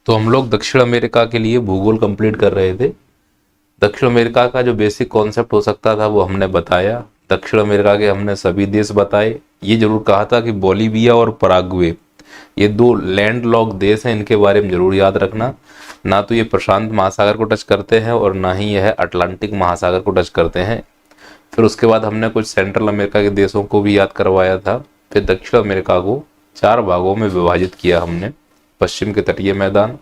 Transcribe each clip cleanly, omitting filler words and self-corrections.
तो हम लोग दक्षिण अमेरिका के लिए भूगोल कंप्लीट कर रहे थे। दक्षिण अमेरिका का जो बेसिक कॉन्सेप्ट हो सकता था वो हमने बताया। दक्षिण अमेरिका के हमने सभी देश बताए। ये जरूर कहा था कि बोलीविया और पराग्वे ये दो लैंड लॉक देश हैं, इनके बारे में जरूर याद रखना। ना तो ये प्रशांत महासागर को टच करते हैं और ना ही यह अटलांटिक महासागर को टच करते हैं। फिर उसके बाद हमने कुछ सेंट्रल अमेरिका के देशों को भी याद करवाया था। फिर दक्षिण अमेरिका को 4 भागों में विभाजित किया हमने। पश्चिम के तटीय मैदान,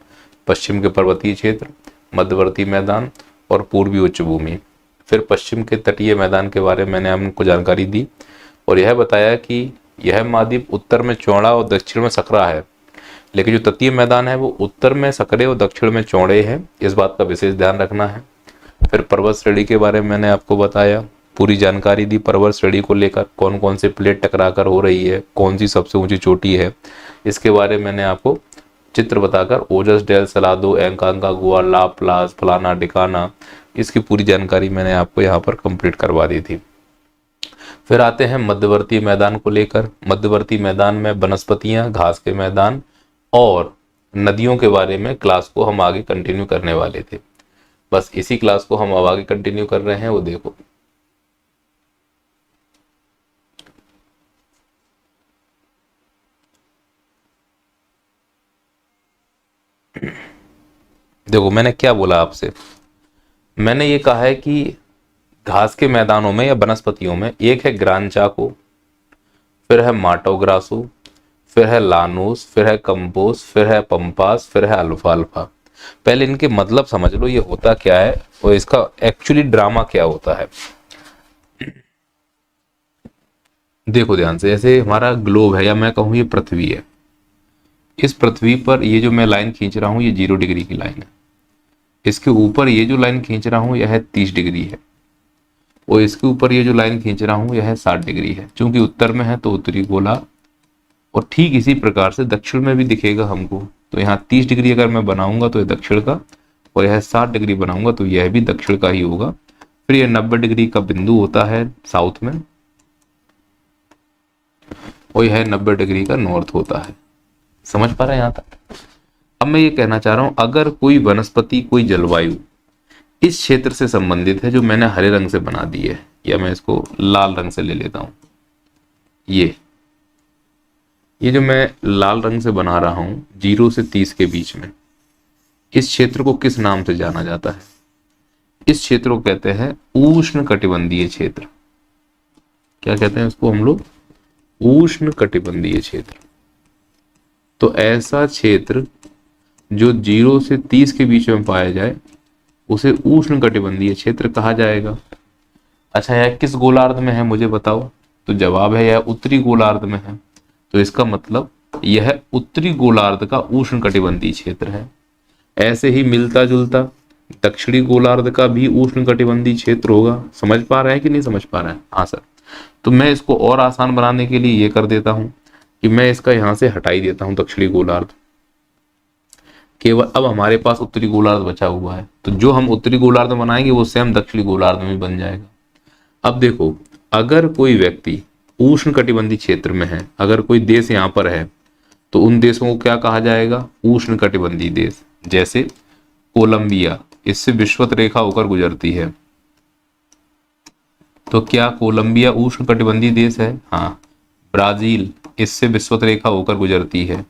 पश्चिम के पर्वतीय क्षेत्र, मध्यवर्ती मैदान और पूर्वी उच्च भूमि। फिर पश्चिम के तटीय मैदान के बारे में मैंने आपको जानकारी दी और यह बताया कि यह महाद्वीप उत्तर में चौड़ा और दक्षिण में सकरा है, लेकिन जो तटीय मैदान है वो उत्तर में सकरे और दक्षिण में चौड़े हैं। इस बात का विशेष ध्यान रखना है। फिर पर्वत श्रेणी के बारे में मैंने आपको बताया, पूरी जानकारी दी पर्वत श्रेणी को लेकर, कौन कौन से प्लेट टकराकर हो रही है, कौन सी सबसे ऊंची चोटी है, इसके बारे में मैंने आपको चित्र बताकर ओजस डेल सलादो एंकांकागुआ लाप्लास फलाना डिकाना इसकी पूरी जानकारी मैंने आपको यहाँ पर कंप्लीट करवा दी थी। फिर आते हैं मध्यवर्ती मैदान को लेकर। मध्यवर्ती मैदान में वनस्पतियां, घास के मैदान और नदियों के बारे में क्लास को हम आगे कंटिन्यू करने वाले थे। बस इसी क्लास को हम अब आगे कंटिन्यू कर रहे हैं। वो देखो, देखो मैंने क्या बोला आपसे। मैंने ये कहा है कि घास के मैदानों में या वनस्पतियों में एक है ग्रानचाको, फिर है माटोग्रासो, फिर है लानोस, फिर है कंपोस, फिर है पंपास, फिर है अल्फाल्फा। पहले इनके मतलब समझ लो ये होता क्या है और इसका एक्चुअली ड्रामा क्या होता है। देखो ध्यान से, जैसे हमारा ग्लोब है या मैं कहूँ ये पृथ्वी है। इस पृथ्वी पर ये जो मैं लाइन खींच रहा हूँ ये 0 डिग्री की लाइन है। इसके ऊपर ये जो लाइन खींच रहा हूँ यह 30 डिग्री है और इसके ऊपर ये जो लाइन खींच रहा हूँ यह 60 डिग्री है। क्योंकि उत्तर में है तो उत्तरी गोला, और ठीक इसी प्रकार से दक्षिण में भी दिखेगा हमको। तो यहाँ 30 डिग्री अगर मैं बनाऊंगा तो यह दक्षिण का, और यह 60 डिग्री बनाऊंगा तो यह भी दक्षिण का ही होगा। फिर यह 90 डिग्री का बिंदु होता है साउथ में और यह 90 डिग्री का नॉर्थ होता है। समझ पा रहे हैं यहाँ तक? अब मैं ये कहना चाह रहा हूं, अगर कोई वनस्पति, कोई जलवायु इस क्षेत्र से संबंधित है जो मैंने हरे रंग से बना दी है, या मैं इसको लाल रंग से ले लेता हूं, ये जो मैं लाल रंग से बना रहा हूं 0 से 30 के बीच में, इस क्षेत्र को किस नाम से जाना जाता है? इस क्षेत्र को कहते हैं उष्ण कटिबंधीय क्षेत्र। क्या कहते हैं उसको हम लोग? उष्ण कटिबंधीय क्षेत्र। तो ऐसा क्षेत्र जो 0 से 30 के बीच में पाया जाए उसे उष्ण कटिबंधीय क्षेत्र कहा जाएगा। अच्छा, यह किस गोलार्ध में है मुझे बताओ? तो जवाब है यह उत्तरी गोलार्ध में है। तो इसका मतलब यह उत्तरी गोलार्ध का उष्ण कटिबंधीय क्षेत्र है। ऐसे ही मिलता जुलता दक्षिणी गोलार्ध का भी उष्ण कटिबंधीय क्षेत्र होगा। समझ पा रहे हैं कि नहीं समझ पा रहे हैं? हाँ सर। तो मैं इसको और आसान बनाने के लिए ये कर देता हूं कि मैं इसका यहां से हटा ही देता हूं दक्षिणी गोलार्ध। केवल अब हमारे पास उत्तरी गोलार्ध बचा हुआ है। तो जो हम उत्तरी गोलार्ध बनाएंगे वो सेम दक्षिणी गोलार्ध में बन जाएगा। अब देखो, अगर कोई व्यक्ति उष्ण कटिबंधीय क्षेत्र में है, अगर कोई देश यहाँ पर है, तो उन देशों को क्या कहा जाएगा? उष्ण कटिबंधीय देश। जैसे कोलंबिया, इससे विषुवत रेखा होकर गुजरती है, तो क्या कोलंबिया उष्ण कटिबंधीय देश है? हाँ। ब्राजील, इससे विषुवत रेखा होकर गुजरती है।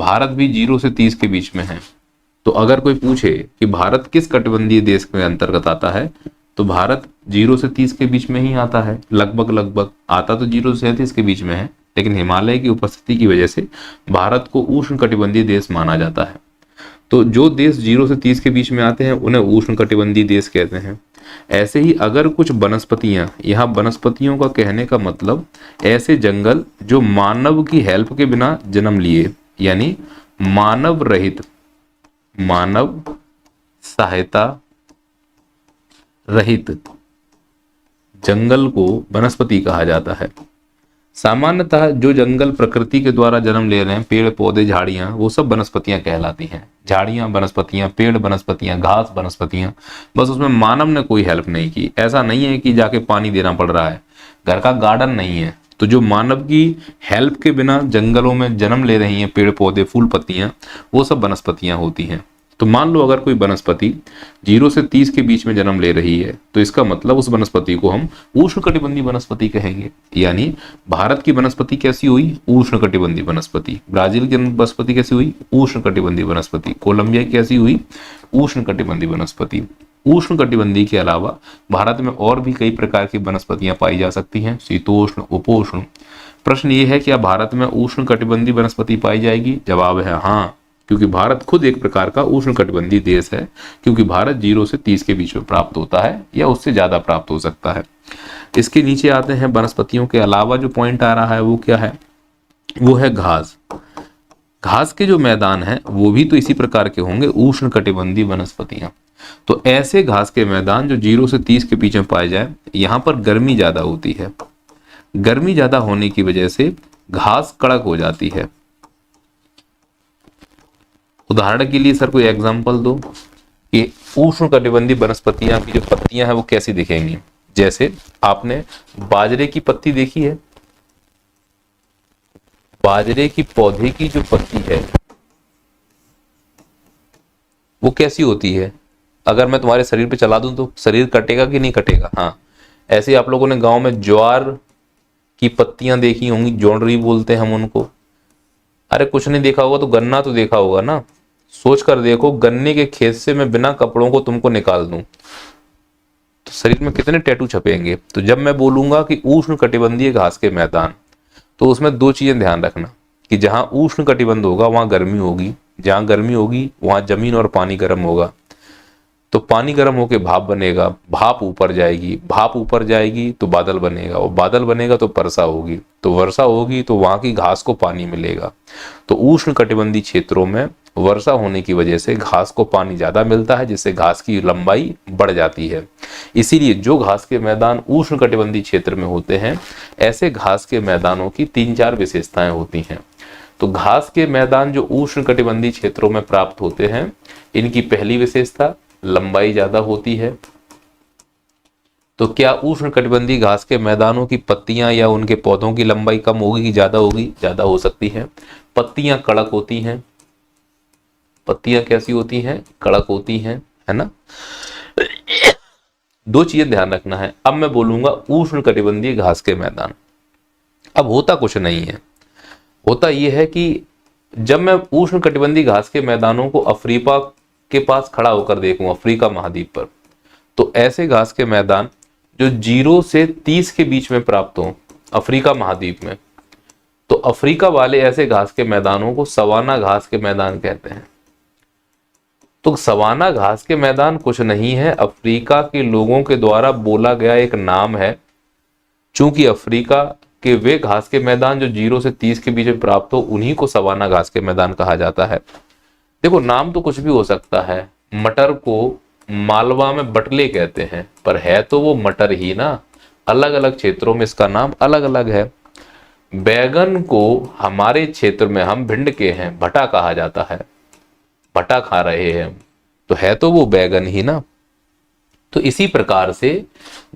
भारत भी 0 से 30 के बीच में है। तो अगर कोई पूछे कि भारत किस कटिबंधीय देश के अंतर्गत आता है, तो भारत 0 से 30 के बीच में ही आता है। लगभग आता तो 0 से 30 के बीच में है, लेकिन हिमालय की उपस्थिति की वजह से भारत को उष्ण कटिबंधीय देश माना जाता है। तो जो देश 0 से 30 के बीच में आते हैं उन्हें उष्ण कटिबंधीय देश कहते हैं। ऐसे ही अगर कुछ वनस्पतियां, यहाँ वनस्पतियों का कहने का मतलब ऐसे जंगल जो मानव की हेल्प के बिना जन्म लिए, यानी मानव रहित, मानव सहायता रहित जंगल को वनस्पति कहा जाता है। सामान्यतः जो जंगल प्रकृति के द्वारा जन्म ले रहे हैं, पेड़ पौधे झाड़ियां, वो सब वनस्पतियां कहलाती हैं। झाड़ियां वनस्पतियां, पेड़ वनस्पतियां, घास वनस्पतियां। बस उसमें मानव ने कोई हेल्प नहीं की। ऐसा नहीं है कि जाके पानी देना पड़ रहा है, घर का गार्डन नहीं है तो जो मानव की हेल्प के बिना जंगलों में जन्म ले रही हैं पेड़ पौधे फूल पत्तियां, वो सब वनस्पतियां होती हैं। तो मान लो अगर कोई वनस्पति 0 से 30 के बीच में जन्म ले रही है तो इसका मतलब उस वनस्पति को हम उष्णकटिबंधीय वनस्पति कहेंगे। यानी भारत की वनस्पति कैसी हुई? उष्णकटिबंधीय वनस्पति। ब्राजील की वनस्पति कैसी हुई? उष्णकटिबंधीय वनस्पति। कोलंबिया की कैसी हुई? उष्णकटिबंधीय वनस्पति। उष्णकटिबंधीय के अलावा भारत में और भी कई प्रकार की वनस्पतियां पाई जा सकती हैं, शीतोष्ण, उपोष्ण। प्रश्न ये है क्या भारत में उष्णकटिबंधीय वनस्पति पाई जाएगी? जवाब है हाँ, क्योंकि भारत खुद एक प्रकार का उष्णकटिबंधीय देश है, क्योंकि भारत 0 से 30 के बीच में प्राप्त होता है या उससे ज्यादा प्राप्त हो सकता है। इसके नीचे आते हैं, वनस्पतियों के अलावा जो पॉइंट आ रहा है वो क्या है? वो है घास। घास के जो मैदान है वो भी तो इसी प्रकार के होंगे, उष्णकटिबंधीय वनस्पतियां। तो ऐसे घास के मैदान जो 0 से 30 के बीच में पाए जाए, यहां पर गर्मी ज्यादा होती है। गर्मी ज्यादा होने की वजह से घास कड़क हो जाती है। उदाहरण के लिए सर कोई एग्जांपल दो कि उष्णकटिबंधीय वनस्पतियां की जो पत्तियां हैं वो कैसी दिखेंगी। जैसे आपने बाजरे की पत्ती देखी है, बाजरे की पौधे की जो पत्ती है वो कैसी होती है? अगर मैं तुम्हारे शरीर पे चला दूं तो शरीर कटेगा कि नहीं कटेगा? हाँ। ऐसे आप लोगों ने गांव में ज्वार की पत्तियां देखी होंगी, जोंडरी बोलते हैं हम उनको। अरे कुछ नहीं देखा होगा तो गन्ना तो देखा होगा ना। सोच कर देखो, गन्ने के खेत से मैं बिना कपड़ों को तुमको निकाल दूं तो शरीर में कितने टैटू छपेंगे। तो जब मैं बोलूंगा कि उष्णकटिबंधीय घास के मैदान, तो उसमें दो चीजें ध्यान रखना कि जहां उष्णकटिबंध होगा वहां गर्मी होगी, जहां गर्मी होगी वहां जमीन और पानी गर्म होगा। तो पानी गर्म होकर भाप बनेगा, भाप ऊपर जाएगी, भाप ऊपर जाएगी तो बादल बनेगा, और बादल बनेगा तो वर्षा होगी, तो वर्षा होगी तो वहां की घास को पानी मिलेगा। तो उष्णकटिबंधीय क्षेत्रों में वर्षा होने की वजह से घास को पानी ज्यादा मिलता है, जिससे घास की लंबाई बढ़ जाती है। इसीलिए जो घास के मैदान उष्णकटिबंधीय क्षेत्र में होते हैं, ऐसे घास के मैदानों की 3-4 विशेषताएं होती हैं। तो घास के मैदान जो उष्णकटिबंधीय क्षेत्रों में प्राप्त होते हैं, इनकी पहली विशेषता लंबाई ज्यादा होती है। तो क्या उष्णकटिबंधीय घास के मैदानों की पत्तियां या उनके पौधों की लंबाई कम होगी कि ज्यादा होगी? ज्यादा हो सकती है। पत्तियां कड़क होती हैं। पत्तियां कैसी होती हैं? कड़क होती हैं, है ना। दो चीजें ध्यान रखना है। अब मैं बोलूंगा उष्णकटिबंधीय घास के मैदान। अब होता कुछ नहीं है, होता यह है कि जब मैं उष्णकटिबंधीय घास के मैदानों को अफ्रीका के पास खड़ा होकर देखूं, अफ्रीका महाद्वीप पर, तो ऐसे घास के मैदान जो 0 से 30 के बीच में प्राप्त हो अफ्रीका महाद्वीप में, तो अफ्रीका वाले ऐसे घास के मैदानों को सवाना घास के मैदान कहते हैं। तो सवाना घास के मैदान कुछ नहीं है, अफ्रीका के लोगों के द्वारा बोला गया एक नाम है। चूंकि अफ्रीका के वे घास के मैदान जो 0 से 30 के बीच में प्राप्त हो, उन्हीं को सवाना घास के मैदान कहा जाता है। देखो, नाम तो कुछ भी हो सकता है। मटर को मालवा में बटले कहते हैं, पर है तो वो मटर ही ना। अलग अलग क्षेत्रों में इसका नाम अलग अलग है। बैगन को हमारे क्षेत्र में, हम भिंड के हैं, भटा कहा जाता है। भटा खा रहे हैं, तो है तो वो बैगन ही ना। तो इसी प्रकार से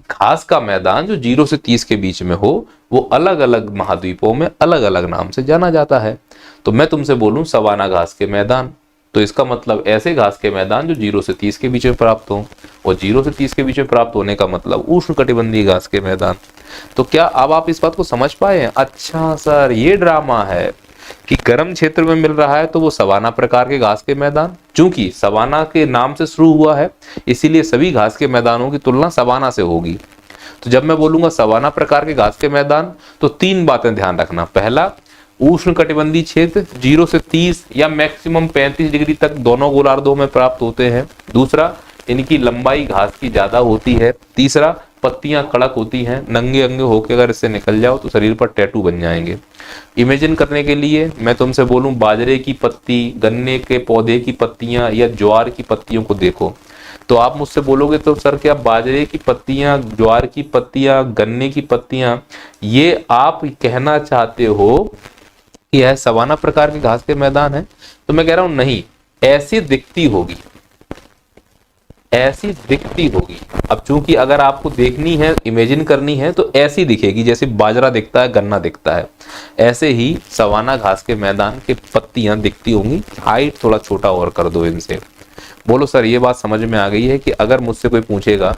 घास का मैदान जो 0 से 30 के बीच में हो, वो अलग अलग महाद्वीपों में अलग अलग नाम से जाना जाता है। तो मैं तुमसे बोलूं सवाना घास के मैदान, तो इसका मतलब ऐसे घास के मैदान जो 0 से 30 के बीच में प्राप्त हो, और 0 से 30 के बीच में प्राप्त होने का मतलब उष्णकटिबंधीय घास के मैदान। तो क्या अब आप इस बात को समझ पाए हैं? अच्छा सर, ये ड्रामा है कि गर्म क्षेत्र में मिल रहा है तो वो सवाना प्रकार के घास के मैदान। चूंकि सवाना के नाम से शुरू हुआ है, इसीलिए सभी घास के मैदानों की तुलना सवाना से होगी। तो जब मैं बोलूंगा सवाना प्रकार के घास के मैदान, तो 3 बातें ध्यान रखना। पहला, उष्णकटिबंधीय क्षेत्र 0 से 30 या मैक्सिमम 35 डिग्री तक दोनों गोलार्धों में प्राप्त होते हैं। दूसरा, इनकी लंबाई घास की ज्यादा होती है। तीसरा, पत्तियां कड़क होती हैं, नंगे अंगे होकर अगर इससे निकल जाओ तो शरीर पर टैटू बन जाएंगे। इमेजिन करने के लिए मैं तुमसे बोलूं बाजरे की पत्ती, गन्ने के पौधे की पत्तियां या ज्वार की पत्तियों को देखो, तो आप मुझसे बोलोगे तो सर क्या बाजरे की पत्तियां, ज्वार की पत्तियां, गन्ने की पत्तियां, ये आप कहना चाहते हो कि यह सवाना प्रकार के घास के मैदान है? तो मैं कह रहा हूं नहीं, ऐसी दिखती होगी, ऐसी दिखती होगी। अब चूंकि अगर आपको देखनी है, इमेजिन करनी है, तो ऐसी दिखेगी जैसे बाजरा दिखता है, गन्ना दिखता है, ऐसे ही सवाना घास के मैदान की पत्तियां दिखती होंगी। हाइट थोड़ा छोटा और कर दो इनसे। बोलो सर ये बात समझ में आ गई है कि अगर मुझसे कोई पूछेगा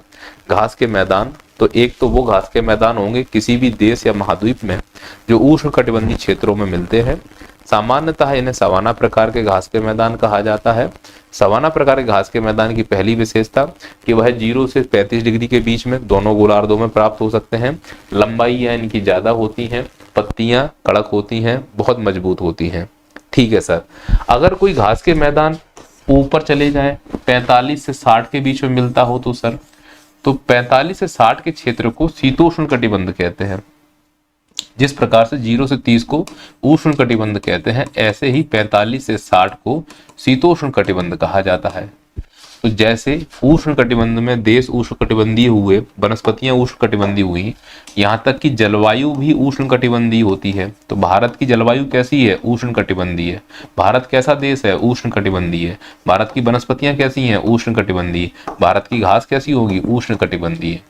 घास के मैदान, तो एक तो वो घास के मैदान होंगे किसी भी देश या महाद्वीप में जो उष्णकटिबंधीय क्षेत्रों में मिलते हैं। सामान्यतः इन्हें सवाना प्रकार के घास के मैदान कहा जाता है। सवाना प्रकार के घास के मैदान की पहली विशेषता कि वह 0 से 35 डिग्री के बीच में दोनों गोलार्धों में प्राप्त हो सकते हैं। लंबाई इनकी ज्यादा होती है, पत्तियां कड़क होती हैं, बहुत मजबूत होती हैं। ठीक है सर, अगर कोई घास के मैदान ऊपर चले जाए 45 से 60 के बीच में मिलता हो तो सर, तो 45 से 60 के क्षेत्र को शीतोष्ण कटिबंध कहते हैं। जिस प्रकार से 0 से 30 को उष्ण कटिबंध कहते हैं, ऐसे ही 45 से 60 को शीतोष्ण कटिबंध कहा जाता है। तो जैसे उष्ण कटिबंध में देश उष्ण कटिबंधीय हुए, वनस्पतियां उष्ण कटिबंधीय हुई, यहाँ तक कि जलवायु भी उष्ण कटिबंधीय होती है। तो भारत की जलवायु कैसी है? उष्ण कटिबंधीय है। भारत कैसा देश है? उष्ण कटिबंधीय है। भारत की वनस्पतियां कैसी हैं? उष्ण कटिबंधीय। भारत की घास कैसी होगी? उष्ण कटिबंधीय।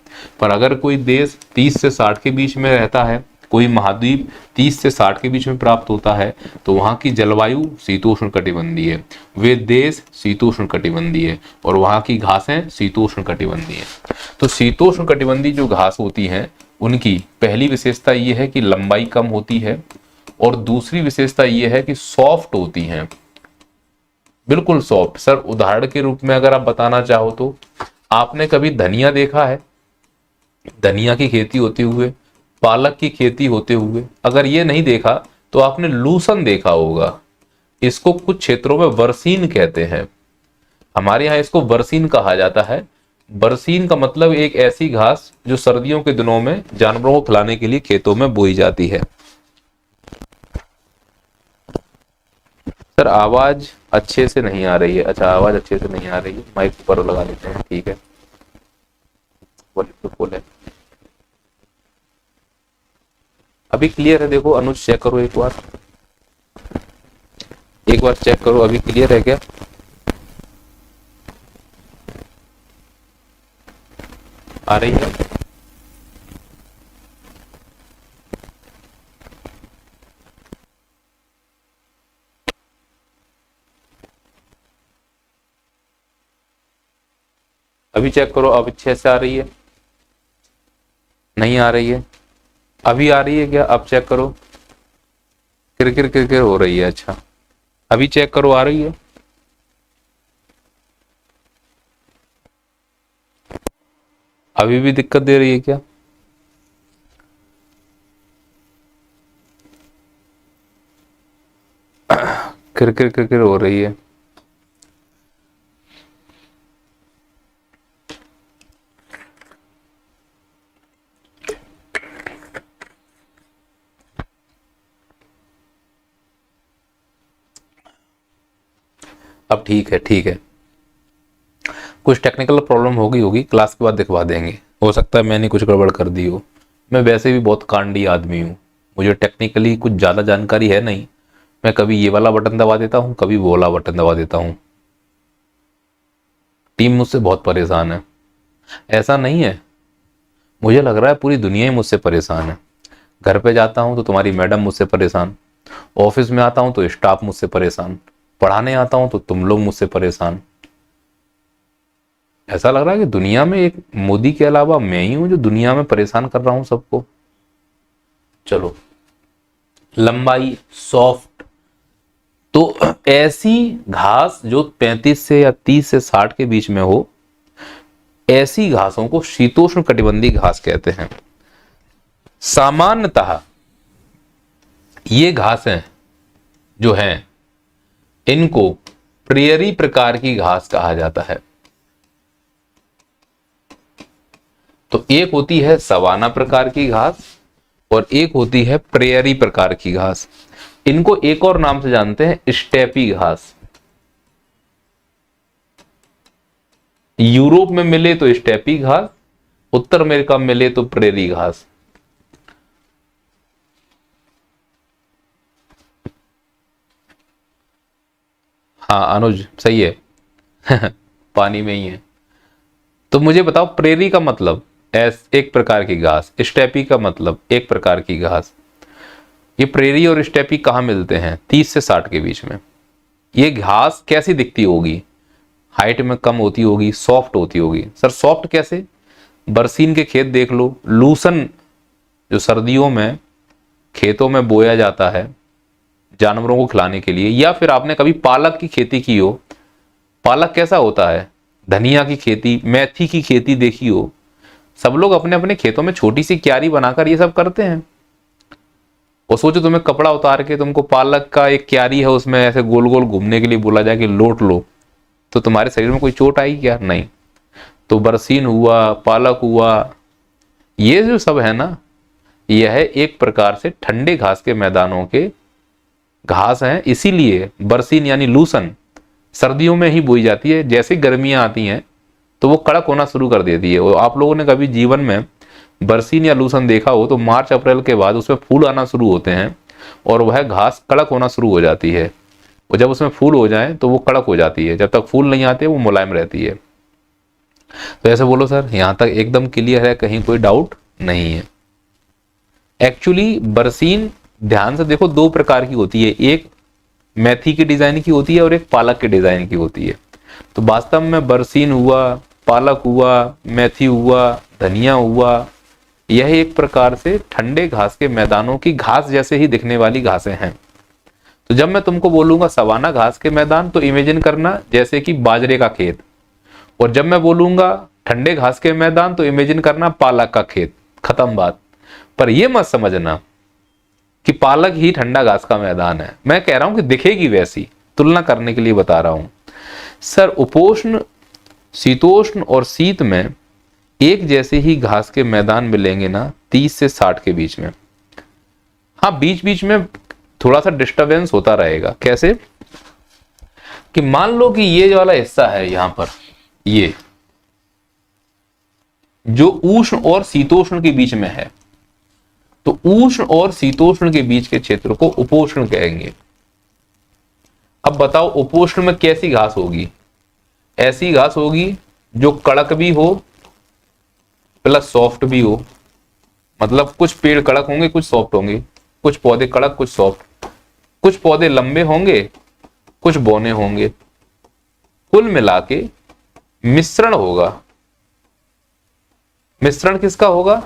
पर अगर कोई देश 30 से 60 के बीच में रहता है, कोई महाद्वीप 30 से 60 के बीच में प्राप्त होता है, तो वहां की जलवायु शीतोष्ण कटिबंधीय है, वे देश शीतोष्ण कटिबंधीय है, और वहां की घासें शीतोष्ण कटिबंधीय है। तो शीतोष्ण कटिबंधीय जो घास होती हैं, उनकी पहली विशेषता ये है कि लंबाई कम होती है, और दूसरी विशेषता ये है कि सॉफ्ट होती हैं, बिल्कुल सॉफ्ट। सर उदाहरण के रूप में अगर आप बताना चाहो तो आपने कभी धनिया देखा है? धनिया की खेती होते हुए, पालक की खेती होते हुए? अगर ये नहीं देखा तो आपने लूसन देखा होगा। इसको कुछ क्षेत्रों में बरसीन कहते हैं, हमारे यहाँ इसको बरसीन कहा जाता है। बरसीन का मतलब एक ऐसी घास जो सर्दियों के दिनों में जानवरों को खिलाने के लिए खेतों में बोई जाती है। सर आवाज अच्छे से नहीं आ रही है। अच्छा, आवाज अच्छे से नहीं आ रही है, माइक पर लगा लेते हैं, ठीक है, फुल है। अभी क्लियर है? देखो अनुज चेक करो एक बार, एक बार चेक करो, अभी क्लियर है क्या? आ रही है? अभी चेक करो, अब अच्छे से आ रही है? नहीं आ रही है? अभी आ रही है क्या? अब चेक करो, किरकिर किरकिर हो रही है। अच्छा, अभी चेक करो, आ रही है? अभी भी दिक्कत दे रही है क्या? किरकिर किरकिर हो रही है। अब ठीक है, ठीक है, कुछ टेक्निकल प्रॉब्लम होगी, क्लास के बाद दिखवा देंगे। हो सकता है मैंने कुछ गड़बड़ कर दी हो। मैं वैसे भी बहुत कांडी आदमी हूँ, मुझे टेक्निकली कुछ ज़्यादा जानकारी है नहीं। मैं कभी ये वाला बटन दबा देता हूँ, कभी वो वाला बटन दबा देता हूँ। टीम मुझसे बहुत परेशान है। ऐसा नहीं है, मुझे लग रहा है पूरी दुनिया ही मुझसे परेशान है। घर पे जाता हूँ तो तुम्हारी मैडम मुझसे परेशान, ऑफिस में आता हूँ तो स्टाफ मुझसे परेशान, पढ़ाने आता हूँ तो तुम लोग मुझसे परेशान। ऐसा लग रहा है कि दुनिया में एक मोदी के अलावा मैं ही हूं जो दुनिया में परेशान कर रहा हूं सबको। चलो, लंबाई सॉफ्ट, तो ऐसी घास जो 35 से या 30 से 60 के बीच में हो, ऐसी घासों को शीतोष्ण कटिबंधीय घास कहते हैं। सामान्यतः ये घासें जो हैं, इनको प्रेयरी प्रकार की घास कहा जाता है। तो एक होती है सवाना प्रकार की घास और एक होती है प्रेयरी प्रकार की घास। इनको एक और नाम से जानते हैं, स्टेपी घास। यूरोप में मिले तो स्टेपी घास, उत्तर अमेरिका में मिले तो प्रेरी घास। हाँ अनुज सही है। पानी में ही है। तो मुझे बताओ, प्रेरी का मतलब एक प्रकार की घास, स्टेपी का मतलब एक प्रकार की घास। ये प्रेरी और स्टेपी कहाँ मिलते हैं? 30 से 60 के बीच में। ये घास कैसी दिखती होगी? हाइट में कम होती होगी, सॉफ्ट होती होगी। सर सॉफ्ट कैसे? बरसीन के खेत देख लो, लूसन जो सर्दियों में खेतों में बोया जाता है जानवरों को खिलाने के लिए, या फिर आपने कभी पालक की खेती की हो, पालक कैसा होता है, धनिया की खेती, मेथी की खेती देखी हो, सब लोग अपने अपने खेतों में छोटी सी क्यारी बनाकर ये सब करते हैं। और सोचो तुम्हें कपड़ा उतार के तुमको पालक का एक क्यारी है उसमें ऐसे गोल गोल घूमने के लिए बोला जाए कि लोट लो, तो तुम्हारे शरीर में कोई चोट आएगी क्या? नहीं। तो बरसीन हुआ, पालक हुआ, ये जो सब है ना, यह एक प्रकार से ठंडे घास के मैदानों के घास हैं। इसीलिए बरसीन यानी लूसन सर्दियों में ही बोई जाती है। जैसे गर्मियां आती हैं तो वो कड़क होना शुरू कर देती है। और आप लोगों ने कभी जीवन में बरसीन या लूसन देखा हो तो मार्च अप्रैल के बाद उसमें फूल आना शुरू होते हैं और वह घास कड़क होना शुरू हो जाती है। और जब उसमें फूल हो जाए तो वो कड़क हो जाती है, जब तक फूल नहीं आते वो मुलायम रहती है। तो ऐसे बोलो सर, यहां तक एकदम क्लियर है, कहीं कोई डाउट नहीं है। एक्चुअली बरसीन ध्यान से देखो दो प्रकार की होती है, एक मेथी के डिजाइन की होती है और एक पालक के डिजाइन की होती है। तो वास्तव में बरसीन हुआ, पालक हुआ, मेथी हुआ, धनिया हुआ, यह एक प्रकार से ठंडे घास के मैदानों की घास जैसे ही दिखने वाली घासें हैं। तो जब मैं तुमको बोलूंगा सवाना घास के मैदान तो इमेजिन करना जैसे कि बाजरे का खेत, और जब मैं बोलूंगा ठंडे घास के मैदान तो इमेजिन करना पालक का खेत। खत्म बात। पर यह मत समझना कि पालक ही ठंडा घास का मैदान है। मैं कह रहा हूं कि दिखेगी वैसी, तुलना करने के लिए बता रहा हूं। सर उपोष्ण, शीतोष्ण और शीत में एक जैसे ही घास के मैदान मिलेंगे ना 30 से 60 के बीच में। हाँ, बीच बीच में थोड़ा सा डिस्टरबेंस होता रहेगा। कैसे? कि मान लो कि ये वाला हिस्सा है यहां पर, ये जो उष्ण और शीतोष्ण के बीच में है, तो उष्ण और शीतोष्ण के बीच के क्षेत्र को उपोष्ण कहेंगे। अब बताओ उपोष्ण में कैसी घास होगी? ऐसी घास होगी जो कड़क भी हो प्लस सॉफ्ट भी हो। मतलब कुछ पेड़ कड़क होंगे, कुछ सॉफ्ट होंगे, कुछ पौधे कड़क, कुछ सॉफ्ट, कुछ पौधे लंबे होंगे, कुछ बौने होंगे। कुल मिला के मिश्रण होगा। मिश्रण किसका होगा?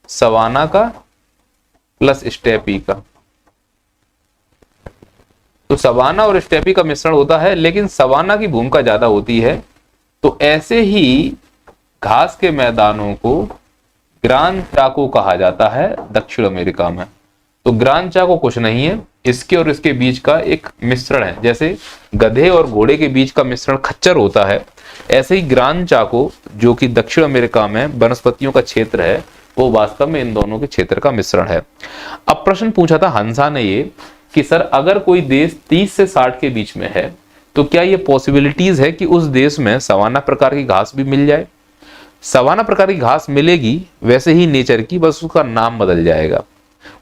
सवाना का प्लस स्टेपी का। तो सवाना और स्टेपी का मिश्रण होता है, लेकिन सवाना की भूमिका ज्यादा होती है। तो ऐसे ही घास के मैदानों को ग्रान चाको कहा जाता है दक्षिण अमेरिका में। तो ग्रान चाको कुछ नहीं है, इसके और इसके बीच का एक मिश्रण है। जैसे गधे और घोड़े के बीच का मिश्रण खच्चर होता है, ऐसे ही ग्रान चाको जो कि दक्षिण अमेरिका में वनस्पतियों का क्षेत्र है, वो वास्तव में इन दोनों के क्षेत्र का मिश्रण है। अब प्रश्न पूछा था हंसा ने ये कि सर अगर कोई देश 30 से 60 के बीच में है तो क्या ये पॉसिबिलिटीज है कि उस देश में सवाना प्रकार की घास भी मिल जाए? सवाना प्रकार की घास मिलेगी वैसे ही नेचर की, बस उसका नाम बदल जाएगा।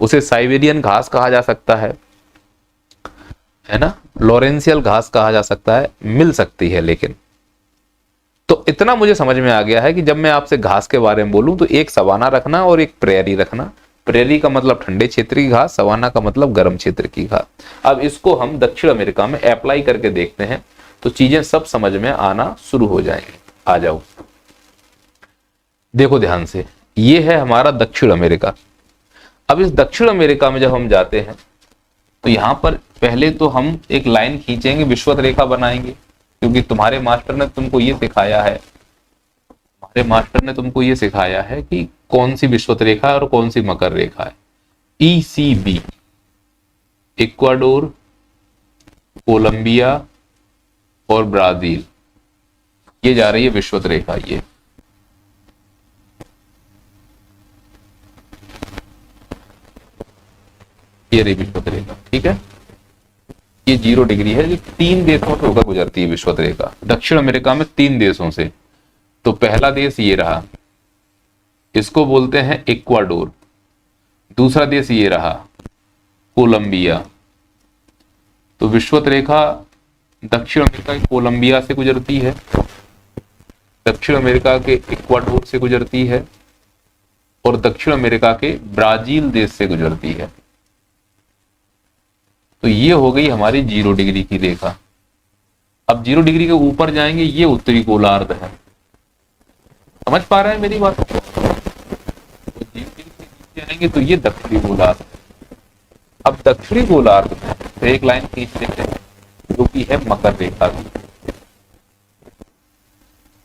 उसे साइबेरियन घास कहा जा सकता है ना, लॉरेंशियल घास कहा जा सकता है, मिल सकती है। लेकिन तो इतना मुझे समझ में आ गया है कि जब मैं आपसे घास के बारे में बोलूं तो एक सवाना रखना और एक प्रेरी रखना। प्रेरी का मतलब ठंडे क्षेत्र की घास, सवाना का मतलब गर्म क्षेत्र की घास। अब इसको हम दक्षिण अमेरिका में अप्लाई करके देखते हैं तो चीजें सब समझ में आना शुरू हो जाएंगी। आ जाओ, देखो ध्यान से, ये है हमारा दक्षिण अमेरिका। अब इस दक्षिण अमेरिका में जब हम जाते हैं तो यहां पर पहले तो हम एक लाइन खींचेंगे, विषुवत रेखा बनाएंगे, क्योंकि तुम्हारे मास्टर ने तुमको ये सिखाया है, हमारे मास्टर ने तुमको ये सिखाया है कि कौन सी विषुवत रेखा है और कौन सी मकर रेखा है। ECB, इक्वाडोर, कोलंबिया और ब्राजील, ये जा रही है विषुवत रेखा। ये रही विषुवत रेखा, ठीक है। ये 0 डिग्री है, जो 3 देशों से होकर गुजरती है विषुवत रेखा, दक्षिण अमेरिका में 3 देशों से। तो पहला देश ये रहा, इसको बोलते हैं इक्वाडोर। दूसरा देश ये रहा कोलंबिया। तो विषुवत रेखा दक्षिण अमेरिका की कोलंबिया से गुजरती है। दक्षिण अमेरिका के इक्वाडोर से गुजरती है और दक्षिण अमेरिका के ब्राजील देश से गुजरती है। तो ये हो गई हमारी 0 डिग्री की रेखा। अब 0 डिग्री के ऊपर जाएंगे, ये उत्तरी गोलार्ध है। समझ पा रहे हैं मेरी बात? तो 0 डिग्री के नीचे आएंगे तो ये दक्षिणी गोलार्ध। अब दक्षिणी गोलार्ध में तो एक लाइन खींच लेते हैं जो कि है मकर रेखा की,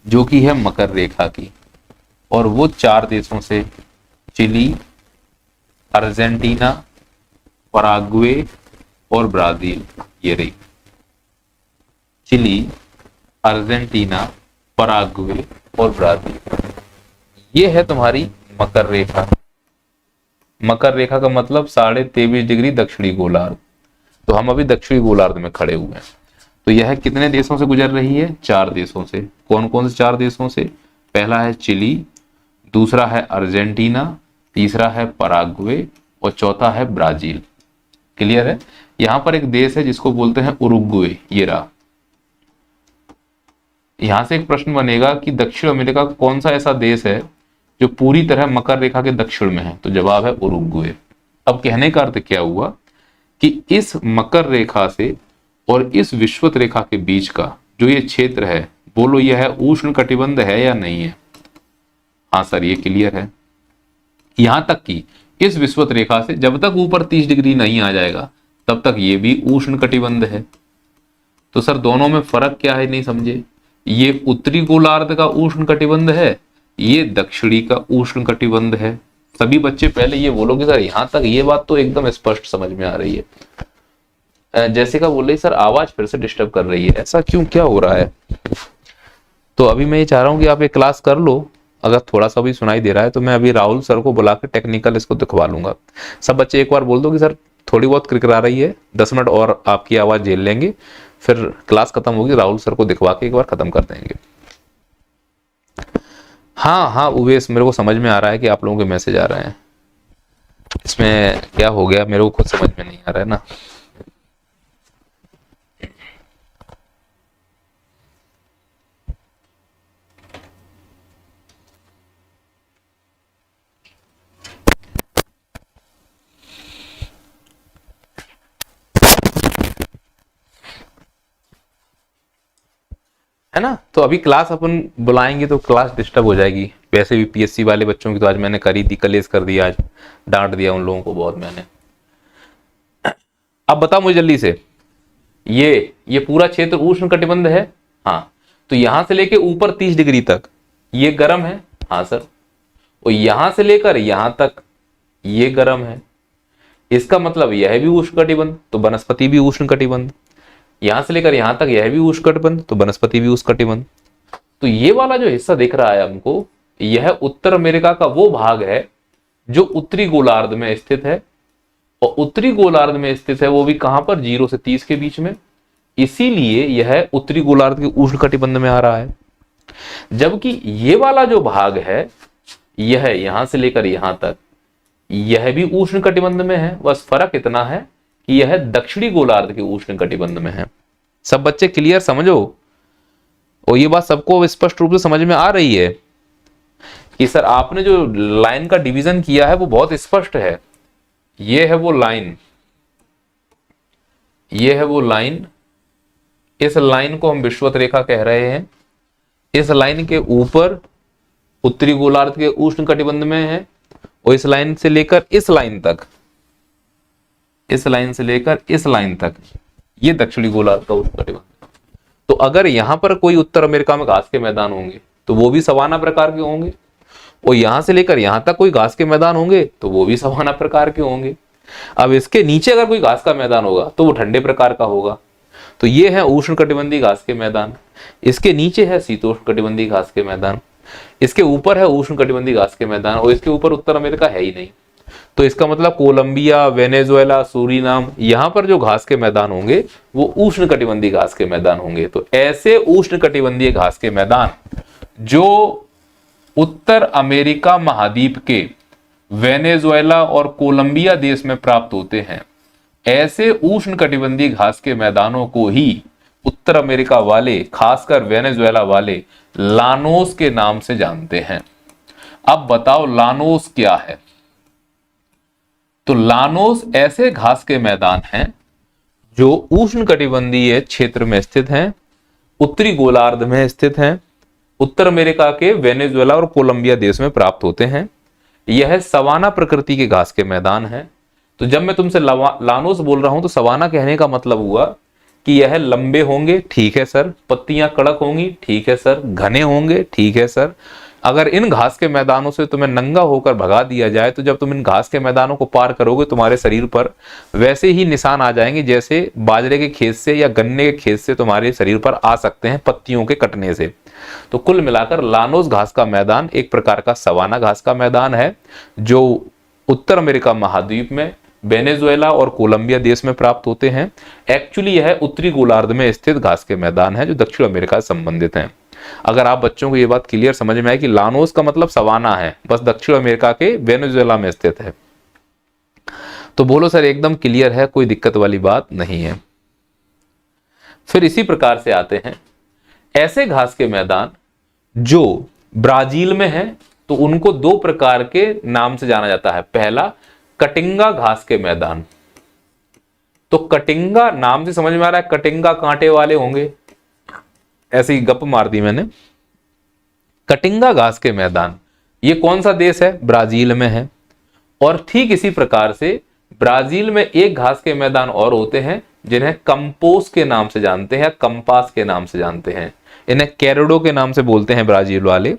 जो कि है मकर रेखा की, और वो 4 देशों से, चिली, अर्जेंटीना, पराग्वे और ब्राजील। ये रही चिली, अर्जेंटीना, पराग्वे और ब्राजील। ये है तुम्हारी मकर रेखा। मकर रेखा का मतलब 23.5 डिग्री दक्षिणी गोलार्ध। तो हम अभी दक्षिणी गोलार्ध में खड़े हुए हैं। तो यह कितने देशों से गुजर रही है? 4 देशों से। कौन कौन से 4 देशों से? पहला है चिली, दूसरा है अर्जेंटीना, तीसरा है पराग्वे और चौथा है ब्राजील। क्लियर है? यहां पर एक देश है जिसको बोलते हैं उरुग्वे। ये रहा। यहां से एक प्रश्न बनेगा कि दक्षिण अमेरिका का कौन सा ऐसा देश है जो पूरी तरह मकर रेखा के दक्षिण में है? तो जवाब है उरुग्वे। अब कहने का अर्थ क्या हुआ कि इस मकर रेखा से और इस विषुवत रेखा के बीच का जो ये क्षेत्र है, बोलो यह है उष्ण कटिबंध है या नहीं है? हाँ सर, ये क्लियर है। यहां तक कि इस विषुवत रेखा से जब तक ऊपर 30 डिग्री नहीं आ जाएगा तब तक ये भी उष्ण कटिबंध है। तो सर दोनों में फर्क क्या है, नहीं समझे? ये उत्तरी गोलार्ध का उष्ण कटिबंध है, ये दक्षिणी का उष्ण कटिबंध है। सभी बच्चे पहले ये बोलोगे सर यहां तक ये बात तो एकदम स्पष्ट समझ में आ रही है। जैसिका बोल रही सर आवाज फिर से डिस्टर्ब कर रही है, ऐसा क्यों, क्या हो रहा है? तो अभी मैं ये चाह रहा हूं कि आप एक क्लास कर लो। अगर थोड़ा सा भी सुनाई दे रहा है तो मैं अभी राहुल सर को बुला के टेक्निकल इसको दिखवा लूंगा। सब बच्चे एक बार बोल दो कि सर थोड़ी बहुत किरकिरा रही है, 10 मिनट और आपकी आवाज झेल लेंगे, फिर क्लास खत्म होगी, राहुल सर को दिखवा के एक बार खत्म कर देंगे। हाँ हाँ उवेश, मेरे को समझ में आ रहा है कि आप लोगों के मैसेज आ रहे हैं। इसमें क्या हो गया मेरे को खुद समझ में नहीं आ रहा है ना। है ना? तो अभी क्लास अपन बुलाएंगे तो क्लास डिस्टर्ब हो जाएगी। वैसे भी पीएससी वाले बच्चों की तो आज मैंने करी थी, कलेश कर दिया, आज डांट दिया उन लोगों को बहुत मैंने। अब बताओ मुझे जल्दी से, ये पूरा क्षेत्र उष्ण कटिबंध है? हाँ। तो यहां से लेके ऊपर 30 डिग्री तक ये गर्म है? हाँ सर। और यहां से लेकर यहां तक ये गर्म है। इसका मतलब यह भी उष्ण कटिबंध, तो वनस्पति भी उष्ण कटिबंध। यहां से लेकर यहां तक यह भी उष्ण कटिबंध, तो वनस्पति भी उष्ण कटिबंध। तो ये वाला जो हिस्सा दिख रहा है हमको, यह उत्तर अमेरिका का वो भाग है जो उत्तरी गोलार्ध में स्थित है। और उत्तरी गोलार्ध में स्थित है वो भी कहां पर? 0 से 30 के बीच में। इसीलिए यह उत्तरी गोलार्ध के उष्ण कटिबंध में आ रहा है। जबकि ये वाला जो भाग है, यह यहां से लेकर यहां तक यह भी उष्ण कटिबंध में है। बस फर्क इतना है कि यह दक्षिणी गोलार्ध के उष्ण कटिबंध में है। सब बच्चे क्लियर समझो? और ये बात सबको स्पष्ट रूप से समझ में आ रही है कि सर आपने जो लाइन का डिवीजन किया है वो बहुत स्पष्ट है। ये है वो लाइन, ये है वो लाइन। इस लाइन को हम विषुवत रेखा कह रहे हैं। इस लाइन के ऊपर उत्तरी गोलार्ध के उष्ण कटिबंध में है, और इस लाइन से लेकर इस लाइन तक, इस लाइन से लेकर इस लाइन तक ये दक्षिणी गोलार्ध का उष्ण कटिबंध। तो अगर यहां पर कोई उत्तर अमेरिका में घास के मैदान होंगे तो वो भी सवाना प्रकार के होंगे, और यहां से लेकर यहां तक कोई घास के मैदान होंगे तो वो भी सवाना प्रकार के होंगे। अब इसके नीचे अगर कोई घास का मैदान होगा तो वो ठंडे प्रकार का होगा। तो ये है उष्ण कटिबंधी घास के मैदान, इसके नीचे है शीतोष्ण कटिबंधी घास के मैदान, इसके ऊपर है उष्ण कटिबंधी घास के मैदान, और इसके ऊपर उत्तर अमेरिका है ही नहीं। तो इसका मतलब कोलंबिया, वेनेजुएला, सूरीनाम, यहां पर जो घास के मैदान होंगे वो उष्ण कटिबंधी घास के मैदान होंगे। तो ऐसे उष्ण कटिबंधीय घास के मैदान जो उत्तर अमेरिका महाद्वीप के वेनेजुएला और कोलंबिया देश में प्राप्त होते हैं, ऐसे उष्ण कटिबंधीय घास के मैदानों को ही उत्तर अमेरिका वाले, खासकर वेनेजुएला वाले लानोस के नाम से जानते हैं। अब बताओ लानोस क्या है? तो लानोस ऐसे घास के मैदान हैं जो उष्णकटिबंधीय क्षेत्र में स्थित हैं, उत्तरी गोलार्ध में स्थित हैं, उत्तर अमेरिका के वेनेजुएला और कोलंबिया देश में प्राप्त होते हैं। यह सवाना प्रकृति के घास के मैदान हैं। तो जब मैं तुमसे लानोस बोल रहा हूं तो सवाना कहने का मतलब हुआ कि यह लंबे होंगे, ठीक है सर, पत्तियां कड़क होंगी, ठीक है सर, घने होंगे, ठीक है सर। अगर इन घास के मैदानों से तुम्हें नंगा होकर भगा दिया जाए तो जब तुम इन घास के मैदानों को पार करोगे तुम्हारे शरीर पर वैसे ही निशान आ जाएंगे जैसे बाजरे के खेत से या गन्ने के खेत से तुम्हारे शरीर पर आ सकते हैं पत्तियों के कटने से। तो कुल मिलाकर लानोस घास का मैदान एक प्रकार का सवाना घास का मैदान है जो उत्तर अमेरिका महाद्वीप में वेनेजुएला और कोलंबिया देश में प्राप्त होते हैं। एक्चुअली यह उत्तरी गोलार्ध में स्थित घास के मैदान है जो दक्षिण अमेरिका से संबंधित हैं। अगर आप बच्चों को यह बात क्लियर समझ में आए कि लानोस का मतलब सवाना है, बस दक्षिण अमेरिका के वेनेजुएला में स्थित है, तो बोलो सर एकदम क्लियर है, कोई दिक्कत वाली बात नहीं है। फिर इसी प्रकार से आते हैं ऐसे घास के मैदान जो ब्राजील में है, तो उनको दो प्रकार के नाम से जाना जाता है। पहला कटिंगा घास के मैदान। तो कटिंगा नाम से समझ में आ रहा है कटिंगा कांटे वाले होंगे, ऐसी गप मार दी मैंने। कटिंगा घास के मैदान ये कौन सा देश है? ब्राजील में है। और ठीक इसी प्रकार से ब्राजील में एक घास के मैदान और होते हैं जिन्हें कंपोस के नाम से जानते हैं, कंपास के नाम से जानते हैं। इन्हें कैरोडो के नाम से बोलते हैं ब्राजील वाले।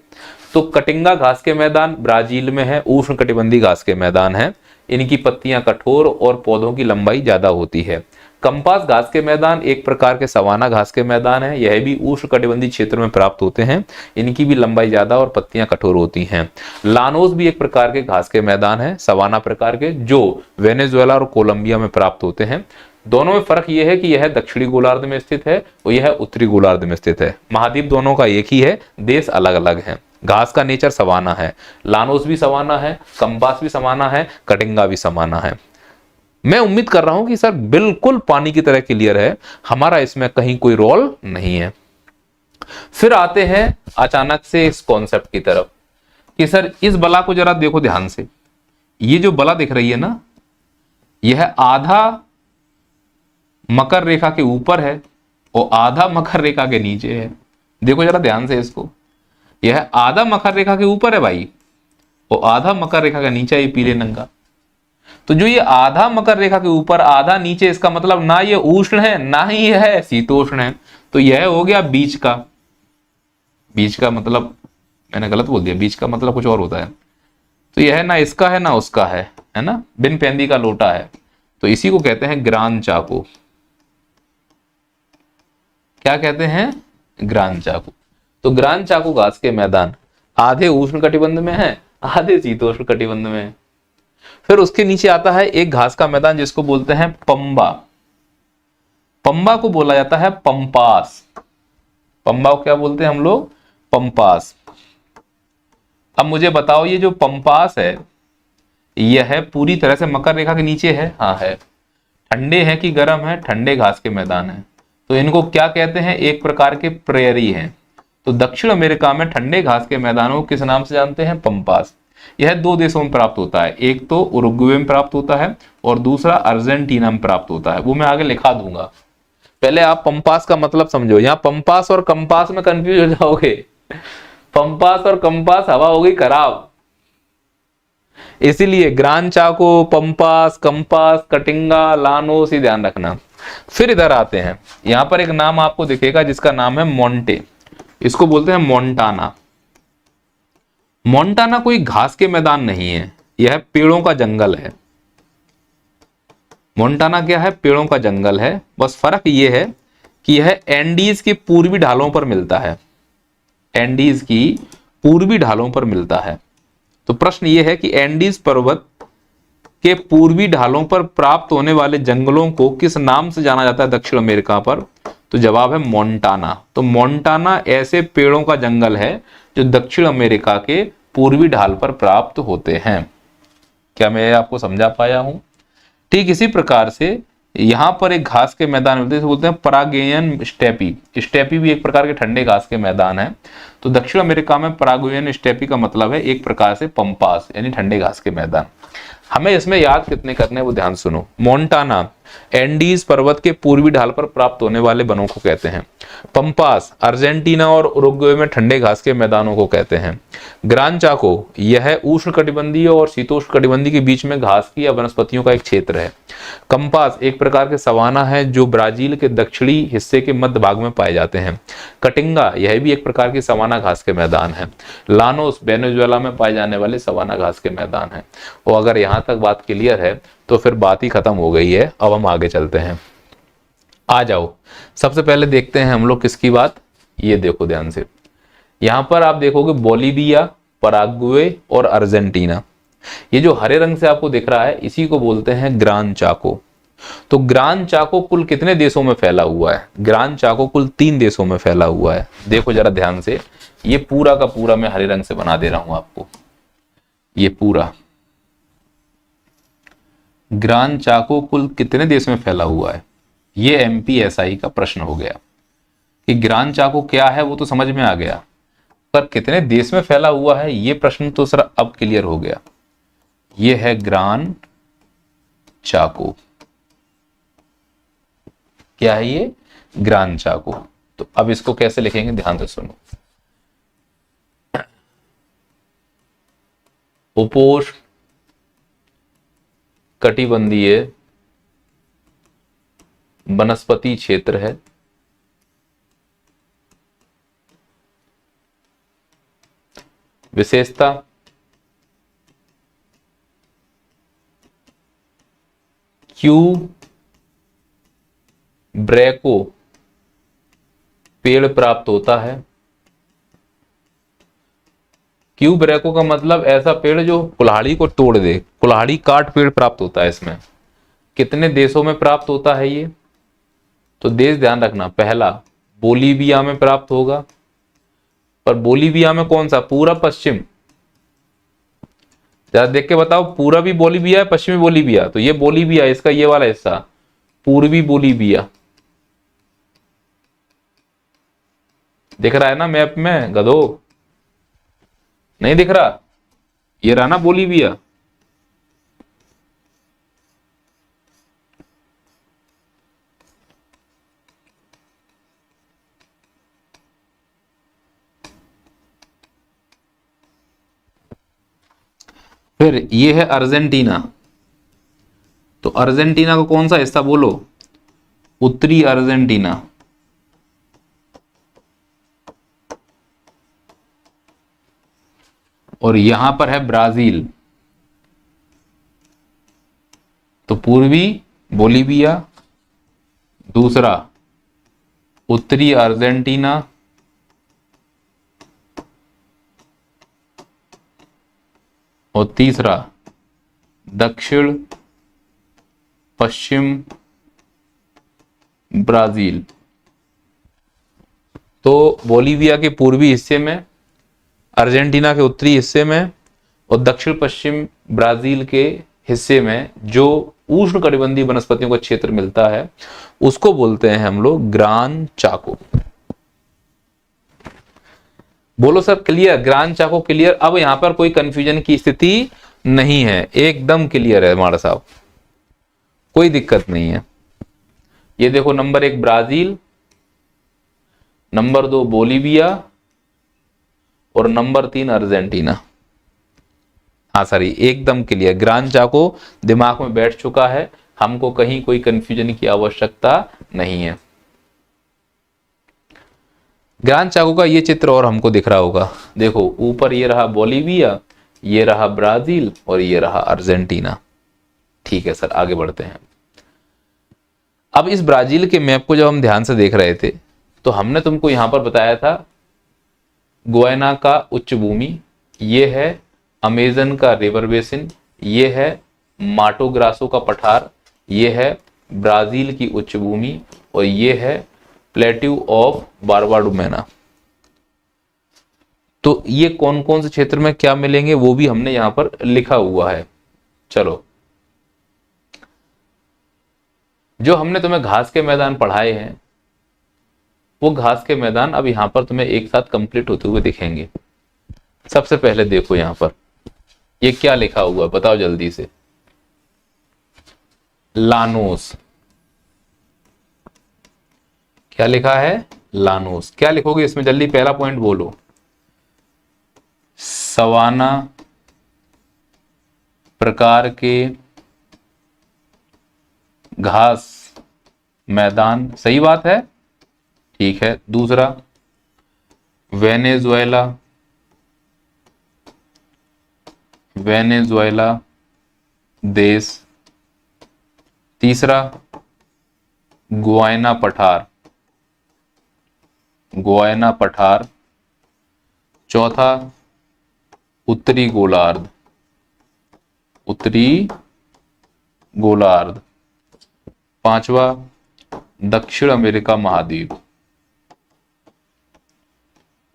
तो कटिंगा घास के मैदान ब्राजील में है, उष्णकटिबंधीय घास के मैदान है। इनकी पत्तियां कठोर और पौधों की लंबाई ज्यादा होती है। कंपास घास के मैदान एक प्रकार के सवाना घास के मैदान है, यह भी उष्णकटिबंधीय क्षेत्र में प्राप्त होते हैं। इनकी भी लंबाई ज्यादा और पत्तियां कठोर होती हैं। लानोस भी एक प्रकार के घास के मैदान है, सवाना प्रकार के, जो वेनेजुएला और कोलंबिया में प्राप्त होते हैं। दोनों में फर्क यह है कि यह दक्षिणी गोलार्ध में स्थित है और यह उत्तरी गोलार्ध में स्थित है। महाद्वीप दोनों का एक ही है, देश अलग अलग है। घास का नेचर सवाना है, लानोस भी सवाना है, कंपास भी सवाना है, कटिंगा भी सवाना है। मैं उम्मीद कर रहा हूं कि सर बिल्कुल पानी की तरह क्लियर है, हमारा इसमें कहीं कोई रोल नहीं है। फिर आते हैं अचानक से इस कॉन्सेप्ट की तरफ कि सर इस बला को जरा देखो ध्यान से। ये जो बला दिख रही है ना, यह आधा मकर रेखा के ऊपर है और आधा मकर रेखा के नीचे है। देखो जरा ध्यान से इसको, यह आधा मकर रेखा के ऊपर है भाई और आधा मकर रेखा का नीचे, ये पीले रंग का। तो जो ये आधा मकर रेखा के ऊपर आधा नीचे, इसका मतलब ना ये उष्ण है ना ही यह शीतोष्ण है। तो यह हो गया बीच का। बीच का मतलब मैंने गलत बोल दिया, बीच का मतलब कुछ और होता है। तो यह ना इसका है ना उसका है ना, बिन पेंदी का लोटा है। तो इसी को कहते हैं ग्रान चाकू। क्या कहते हैं? ग्रान चाकू। तो ग्रान चाकू घास के मैदान आधे उष्ण कटिबंध में है, आधे शीतोष्ण कटिबंध में है। फिर उसके नीचे आता है एक घास का मैदान जिसको बोलते हैं पंबा। पंबा को बोला जाता है पंपास। पंबा को क्या बोलते हैं हम लोग? पंपास। अब मुझे बताओ ये जो पंपास है यह पूरी तरह से मकर रेखा के नीचे है? हाँ है। ठंडे हैं कि गर्म है? ठंडे घास के मैदान है। तो इनको क्या कहते हैं? एक प्रकार के प्रेयरी हैं। तो दक्षिण अमेरिका में ठंडे घास के मैदानों को किस नाम से जानते हैं? पंपास। यह दो देशों में प्राप्त होता है, एक तो उरुग्वे में प्राप्त होता है और दूसरा अर्जेंटीना में प्राप्त होता है। वो मैं आगे लिखा दूंगा, पहले आप पंपास का मतलब समझो। यहाँ पंपास और कंपास में कंफ्यूज हो जाओगे। पंपास और कंपास हवा हो गई खराब, इसीलिए ग्रान चाको, पंपास, कंपास, कटिंगा, लानोस ही ध्यान रखना। फिर इधर आते हैं, यहां पर एक नाम आपको दिखेगा जिसका नाम है मोंटे। इसको बोलते हैं मोंटाना। मोंटाना कोई घास के मैदान नहीं है, यह पेड़ों का जंगल है। मोंटाना क्या है? पेड़ों का जंगल है। बस फर्क यह है कि यह एंडीज के पूर्वी ढालों पर मिलता है। एंडीज की पूर्वी ढालों पर मिलता है। तो प्रश्न यह है कि एंडीज पर्वत के पूर्वी ढालों पर प्राप्त होने वाले जंगलों को किस नाम से जाना जाता है दक्षिण अमेरिका पर? तो जवाब है मोंटाना। तो मोंटाना ऐसे पेड़ों का जंगल है जो दक्षिण अमेरिका के पूर्वी ढाल पर प्राप्त होते हैं। क्या मैं आपको समझा पाया हूं? ठीक इसी प्रकार से यहाँ पर एक घास के मैदान होते हैं, बोलते हैं पराग्वेयन स्टेपी। स्टेपी भी एक प्रकार के ठंडे घास के मैदान है। तो दक्षिण अमेरिका में पराग्वेयन स्टेपी का मतलब है एक प्रकार से पंपास यानी ठंडे घास के मैदान। हमें इसमें याद कितने करने हैं वो ध्यान सुनो। मोन्टाना एंडीज पर्वत के पूर्वी ढाल पर प्राप्त होने वाले वनों को कहते हैं। पंपास अर्जेंटीना और उरुग्वे में ठंडे घास के मैदानों को कहते हैं। ग्रान चाको यह उष्णकटिबंधीय और शीतोष्णकटिबंधीय के बीच में घास की या वनस्पतियों का एक क्षेत्र है। कंपास एक प्रकार के सवाना है जो ब्राजील के दक्षिणी हिस्से के मध्य भाग में पाए जाते हैं। कटिंगा यह भी एक प्रकार की सवाना घास के मैदान है। लानोस वेनेजुएला में पाए जाने वाले सवाना घास के मैदान है। और अगर यहां तक बात क्लियर है तो फिर बात ही खत्म हो गई है। अब हम आगे चलते हैं। आ जाओ, सबसे पहले देखते हैं हम लोग किसकी बात। ये देखो ध्यान से, यहां पर आप देखोगे बोलीविया, पराग्वे और अर्जेंटीना। ये जो हरे रंग से आपको दिख रहा है इसी को बोलते हैं ग्रान चाको। तो ग्रान चाको कुल कितने देशों में फैला हुआ है? ग्रान चाको कुल 3 देशों में फैला हुआ है। देखो जरा ध्यान से, ये पूरा का पूरा मैं हरे रंग से बना दे रहा हूं आपको। ये पूरा ग्रान चाको कुल कितने देश में फैला हुआ है? ये एमपीएसआई का प्रश्न हो गया कि ग्रान चाको क्या है, वो तो समझ में आ गया, पर कितने देश में फैला हुआ है ये प्रश्न तो सर अब क्लियर हो गया। ये है ग्रान चाको। क्या है ये? ग्रान चाको। तो अब इसको कैसे लिखेंगे ध्यान से सुनो। उपोष्ण कटिबंधीय वनस्पति क्षेत्र है। विशेषता क्यू ब्रैको पेड़ प्राप्त होता है। क्यू ब्रैको का मतलब ऐसा पेड़ जो कुल्हाड़ी को तोड़ दे, कुल्हाड़ी काट पेड़ प्राप्त होता है इसमें। कितने देशों में प्राप्त होता है ये? तो देश ध्यान रखना, पहला बोलीविया में प्राप्त होगा, पर बोलीविया में कौन सा? पूरा पश्चिम। जरा देख के बताओ, पूरा भी बोलीविया है, पश्चिमी बोलीविया? तो ये बोलीविया, इसका ये वाला हिस्सा पूर्वी बोलीविया। दिख रहा है ना मैप में गधो? नहीं दिख रहा? ये रहा ना बोलीविया। फिर ये है अर्जेंटीना। तो अर्जेंटीना को कौन सा हिस्सा बोलो? उत्तरी अर्जेंटीना। और यहां पर है ब्राजील। तो पूर्वी बोलीविया, दूसरा उत्तरी अर्जेंटीना, और तीसरा दक्षिण पश्चिम ब्राजील। तो बोलीविया के पूर्वी हिस्से में, अर्जेंटीना के उत्तरी हिस्से में और दक्षिण पश्चिम ब्राजील के हिस्से में जो उष्णकटिबंधीय वनस्पतियों का क्षेत्र मिलता है उसको बोलते हैं हम लोग ग्रान चाको। बोलो सर क्लियर? ग्रान चाको क्लियर? अब यहां पर कोई कंफ्यूजन की स्थिति नहीं है, एकदम क्लियर है हमारा साहब, कोई दिक्कत नहीं है। ये देखो, नंबर 1 ब्राजील, नंबर 2 बोलीविया और नंबर 3 अर्जेंटीना। हाँ सर, एकदम क्लियर, ग्रान चाको दिमाग में बैठ चुका है, हमको कहीं कोई कंफ्यूजन की आवश्यकता नहीं है। ग्रान चाको का ये चित्र और हमको दिख रहा होगा, देखो ऊपर ये रहा बोलीविया, ये रहा ब्राजील और ये रहा अर्जेंटीना। ठीक है सर, आगे बढ़ते हैं। अब इस ब्राजील के मैप को जब हम ध्यान से देख रहे थे तो हमने तुमको यहां पर बताया था गुयाना का उच्च भूमि, ये है अमेजन का रिवर बेसिन, ये है माटो ग्रासो का पठार, ये है ब्राजील की उच्च भूमि और ये है प्लेट्यू ऑफ बारबाडुमेना। तो ये कौन कौन से क्षेत्र में क्या मिलेंगे वो भी हमने यहां पर लिखा हुआ है। चलो, जो हमने तुम्हें घास के मैदान पढ़ाए हैं वो घास के मैदान अब यहां पर तुम्हें एक साथ कंप्लीट होते हुए दिखेंगे। सबसे पहले देखो यहां पर ये क्या लिखा हुआ बताओ जल्दी से। लानोस। क्या लिखा है? लानोस। क्या लिखोगे इसमें जल्दी, पहला पॉइंट बोलो। सवाना प्रकार के घास मैदान, सही बात है, ठीक है। दूसरा, वेनेजुएला, वेनेजुएला देश। तीसरा, गुयाना पठार, गुयाना पठार। चौथा, उत्तरी गोलार्ध, उत्तरी गोलार्ध। पांचवा, दक्षिण अमेरिका महाद्वीप,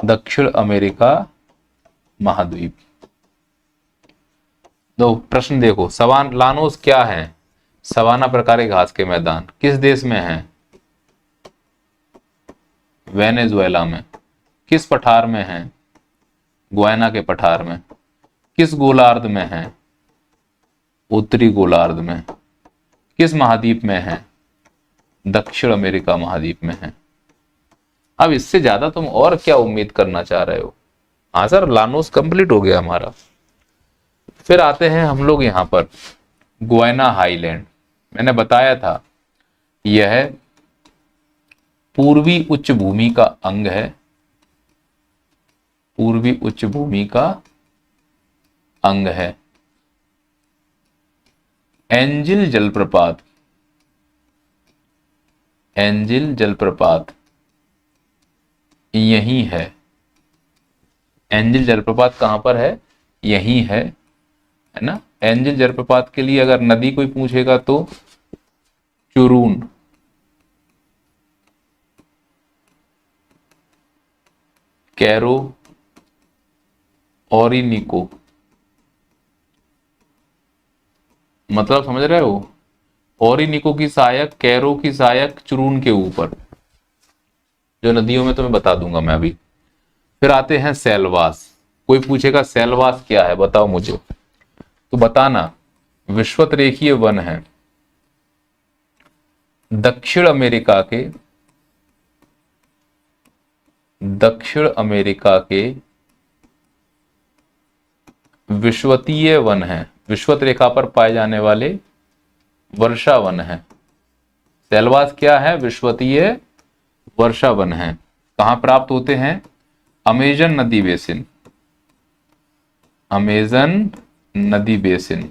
दक्षिण अमेरिका महाद्वीप। दो प्रश्न देखो। लानोस क्या है? सवाना प्रकार के घास के मैदान किस देश में है? वेनेजुएला में। किस पठार में है? गुयाना के पठार में। किस गोलार्ध में है? उत्तरी गोलार्ध में। किस महाद्वीप में है? दक्षिण अमेरिका महाद्वीप में है। अब इससे ज्यादा तुम और क्या उम्मीद करना चाह रहे हो? हाँ सर, लानोस कंप्लीट हो गया हमारा। फिर आते हैं हम लोग यहां पर गुयाना हाईलैंड। मैंने बताया था यह पूर्वी उच्च भूमि का अंग है, पूर्वी उच्च भूमि का अंग है। एंजिल जलप्रपात, एंजिल जलप्रपात यही है। एंजिल जलप्रपात कहां पर है? यही है ना। एंजिल जलप्रपात के लिए अगर नदी कोई पूछेगा तो चुरून, कैरो, ओरिनिको। मतलब समझ रहे हो? ओरिनिको की सहायक, कैरो की सहायक, चुरून के ऊपर, जो नदियों में तुम्हें बता दूंगा मैं अभी। फिर आते हैं सेलवास। कोई पूछेगा सेलवास क्या है बताओ मुझे, तो बताना विषुवत रेखीय वन है दक्षिण अमेरिका के, दक्षिण अमेरिका के विषुवतीय वन है, विषुवत रेखा पर पाए जाने वाले वर्षा वन है। सेलवास क्या है? विषुवतीय वर्षा वन है। कहां प्राप्त होते हैं? अमेजन नदी बेसिन, अमेजन नदी बेसिन।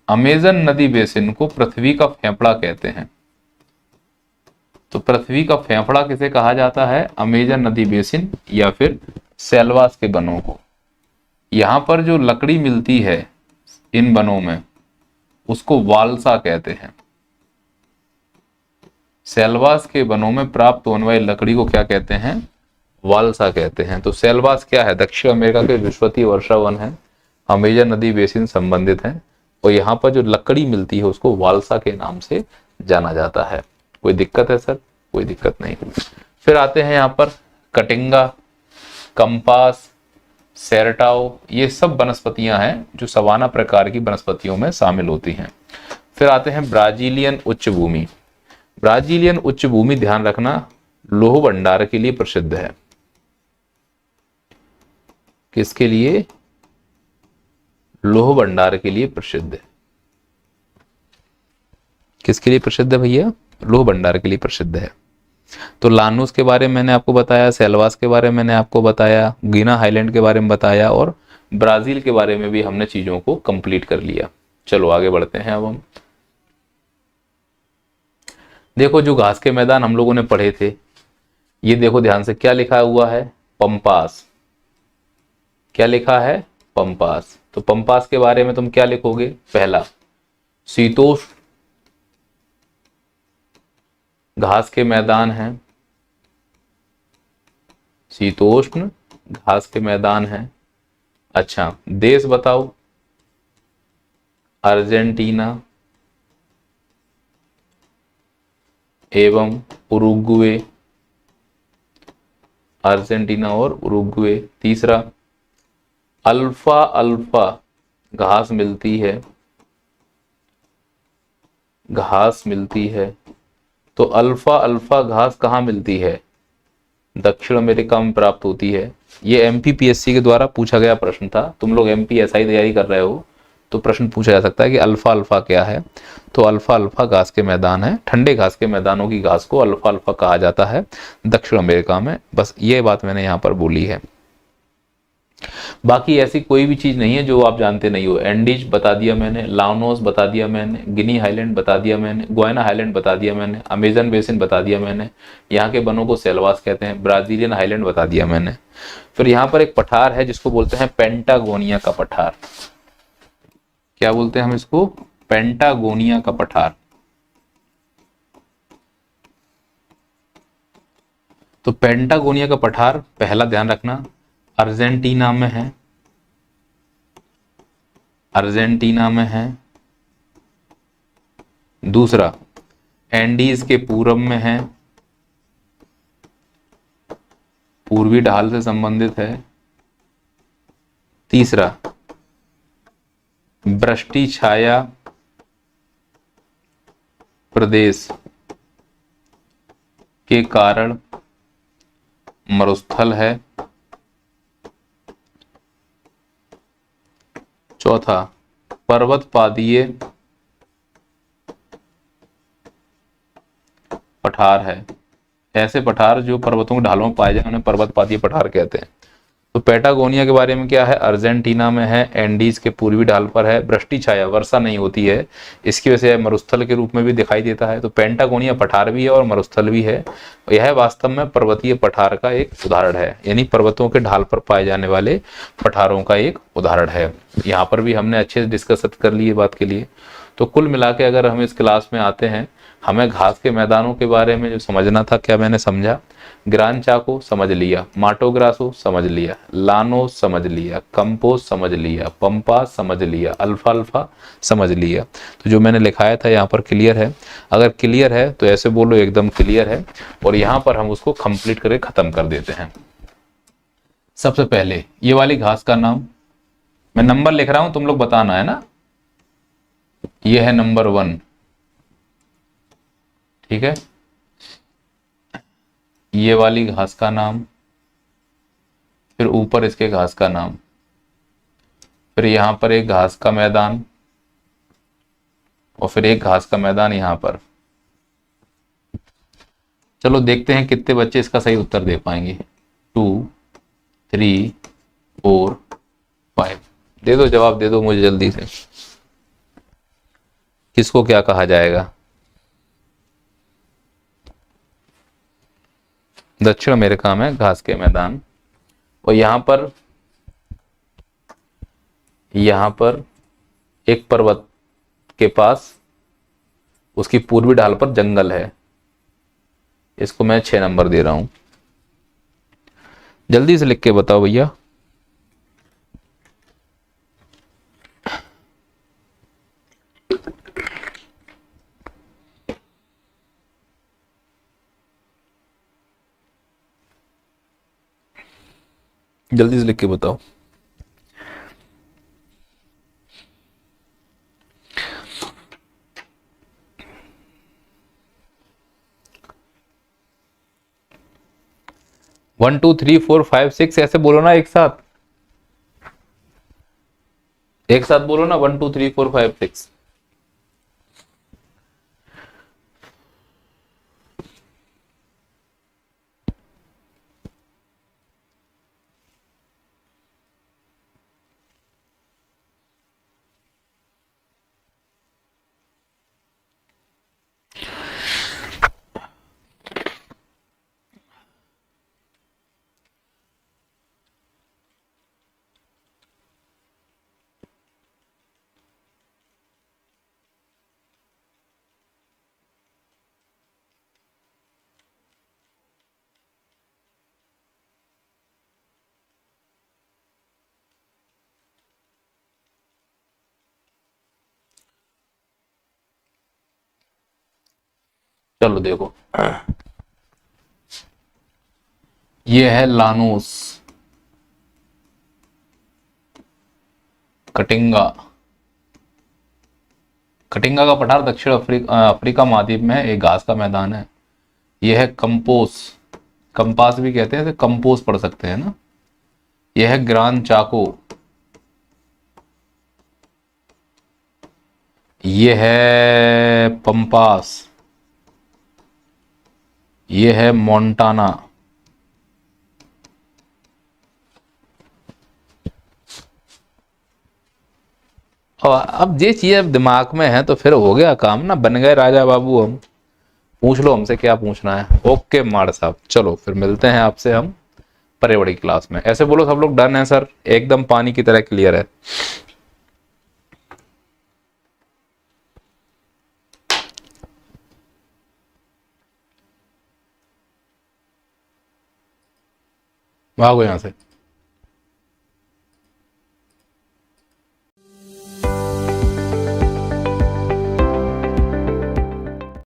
अमेजन नदी बेसिन को पृथ्वी का फेफड़ा कहते हैं। तो पृथ्वी का फेफड़ा किसे कहा जाता है? अमेजन नदी बेसिन या फिर सेलवास के वनों को। यहां पर जो लकड़ी मिलती है इन वनों में उसको वालसा कहते हैं। सेलवास के वनों में प्राप्त होने वाली लकड़ी को क्या कहते हैं? वालसा कहते हैं। तो सेलवास क्या है? दक्षिण अमेरिका के विषुवतीय वर्षा वन है, अमेजन नदी बेसिन संबंधित है, और यहाँ पर जो लकड़ी मिलती है उसको वालसा के नाम से जाना जाता है। कोई दिक्कत है सर? कोई दिक्कत नहीं। फिर आते हैं यहाँ पर कटिंगा, कंपास, सेरटाओ, ये सब वनस्पतियां हैं जो सवाना प्रकार की वनस्पतियों में शामिल होती हैं। फिर आते हैं ब्राजीलियन उच्च भूमि। ब्राजीलियन उच्च भूमि ध्यान रखना लोह भंडार के लिए प्रसिद्ध है। किसके लिए? लोह भंडार के लिए प्रसिद्ध है। किसके लिए प्रसिद्ध है भैया? लोह भंडार के लिए प्रसिद्ध है। तो लानूस के बारे में मैंने आपको बताया, सेलवास के बारे में मैंने आपको बताया, गुयाना हाईलैंड के बारे में बताया, और ब्राजील के बारे में भी हमने चीजों को कंप्लीट कर लिया। चलो आगे बढ़ते हैं। अब हम देखो जो घास के मैदान हम लोगों ने पढ़े थे, ये देखो ध्यान से क्या लिखा हुआ है? पंपास। क्या लिखा है? पंपास। तो पंपास के बारे में तुम क्या लिखोगे? पहला, शीतोष्ण घास के मैदान हैं, शीतोष्ण घास के मैदान हैं। अच्छा, देश बताओ? अर्जेंटीना, एवं उरुग्वे, अर्जेंटीना और उरुग्वे। तीसरा, अल्फा अल्फा घास मिलती है, घास मिलती है। तो अल्फा अल्फा घास कहाँ मिलती है? दक्षिण अमेरिका में प्राप्त होती है। ये एमपीपीएससी के द्वारा पूछा गया प्रश्न था। तुम लोग एमपीएसआई तैयारी कर रहे हो तो प्रश्न पूछा जा सकता है कि अल्फा अल्फा क्या है। तो अल्फा अल्फा घास के मैदान है, ठंडे घास के मैदानों की घास को अल्फा अल्फा कहा जाता है दक्षिण अमेरिका में। बस ये बात मैंने यहाँ पर बोली है। बाकी ऐसी कोई भी चीज नहीं है जो आप जानते नहीं हो। एंडीज बता दिया मैंने, लाओनोस बता दिया मैंने, गिनी हाईलैंड बता दिया मैंने, गुयाना हाईलैंड बता दिया मैंने, अमेजन बेसिन बता दिया मैंने, यहाँ के वनों को सेलवास कहते हैं, ब्राजीलियन हाईलैंड बता दिया मैंने। फिर यहाँ पर एक पठार है जिसको बोलते हैं पेंटागोनिया का पठार। क्या बोलते हैं हम इसको? पेंटागोनिया का पठार। तो पेंटागोनिया का पठार पहला ध्यान रखना अर्जेंटीना में है, अर्जेंटीना में है। दूसरा, एंडीज के पूरब में है, पूर्वी ढाल से संबंधित है। तीसरा, वृष्टि छाया प्रदेश के कारण मरुस्थल है। चौथा, पर्वतपादीय पठार है। ऐसे पठार जो पर्वतों के ढालों में पाए जाए उन्हें पर्वतपादीय पठार कहते हैं। तो पेटागोनिया के बारे में क्या है? अर्जेंटीना में है, एंडीज के पूर्वी ढाल पर है, वृष्टि छाया, वर्षा नहीं होती है, इसकी वजह से मरुस्थल के रूप में भी दिखाई देता है। तो पेंटागोनिया पठार भी है और मरुस्थल भी है। यह वास्तव में पर्वतीय पठार का एक उदाहरण है, यानी पर्वतों के ढाल पर पाए जाने वाले पठारों का एक उदाहरण है। यहाँ पर भी हमने अच्छे से डिस्कस कर ली है बात के लिए। तो कुल मिला के अगर हम इस क्लास में आते हैं, हमें घास के मैदानों के बारे में जो समझना था, क्या मैंने समझा? ग्रान चाको समझ लिया, माटो ग्रासो समझ लिया, लानो समझ लिया, कंपोज समझ लिया, पंपा समझ लिया, अल्फा अल्फा समझ लिया। तो जो मैंने लिखाया था यहाँ पर क्लियर है? अगर क्लियर है तो ऐसे बोलो एकदम क्लियर है, और यहाँ पर हम उसको कंप्लीट करके खत्म कर देते हैं। सबसे पहले ये वाली घास का नाम, मैं नंबर लिख रहा हूं, तुम लोग बताना है ना। ये है नंबर 1, ठीक है। ये वाली घास का नाम, फिर ऊपर इसके घास का नाम, फिर यहां पर एक घास का मैदान, और फिर एक घास का मैदान यहां पर। चलो देखते हैं कितने बच्चे इसका सही उत्तर दे पाएंगे। 2, 3, 4, 5। दे दो जवाब, दे दो मुझे जल्दी से। किसको क्या कहा जाएगा? दक्षिण अमेरिका में घास के मैदान, और यहां पर एक पर्वत के पास उसकी पूर्वी ढाल पर जंगल है। इसको मैं 6 नंबर दे रहा हूं। जल्दी से लिख के बताओ भैया। जल्दी से लिख के बताओ। One two three four five six ऐसे बोलो ना, एक साथ, एक साथ बोलो ना, 1 2 3 4 5 6। चलो देखो, ये है लानोस, कटिंगा। कटिंगा का पठार दक्षिण अफ्रीका महाद्वीप में है, एक घास का मैदान है। यह है कंपोस, कंपास भी कहते हैं, कंपोस पढ़ सकते हैं ना। यह है ग्रान चाको, ये है पंपास, ये है मोंटाना। और अब ये चीज अब दिमाग में है तो फिर हो गया काम ना, बन गए राजा बाबू हम। पूछ लो हमसे क्या पूछना है। ओके माड़ साहब, चलो फिर मिलते हैं आपसे हम बड़ी क्लास में। ऐसे बोलो सब लोग डन है सर, एकदम पानी की तरह क्लियर है। भागो यहां से।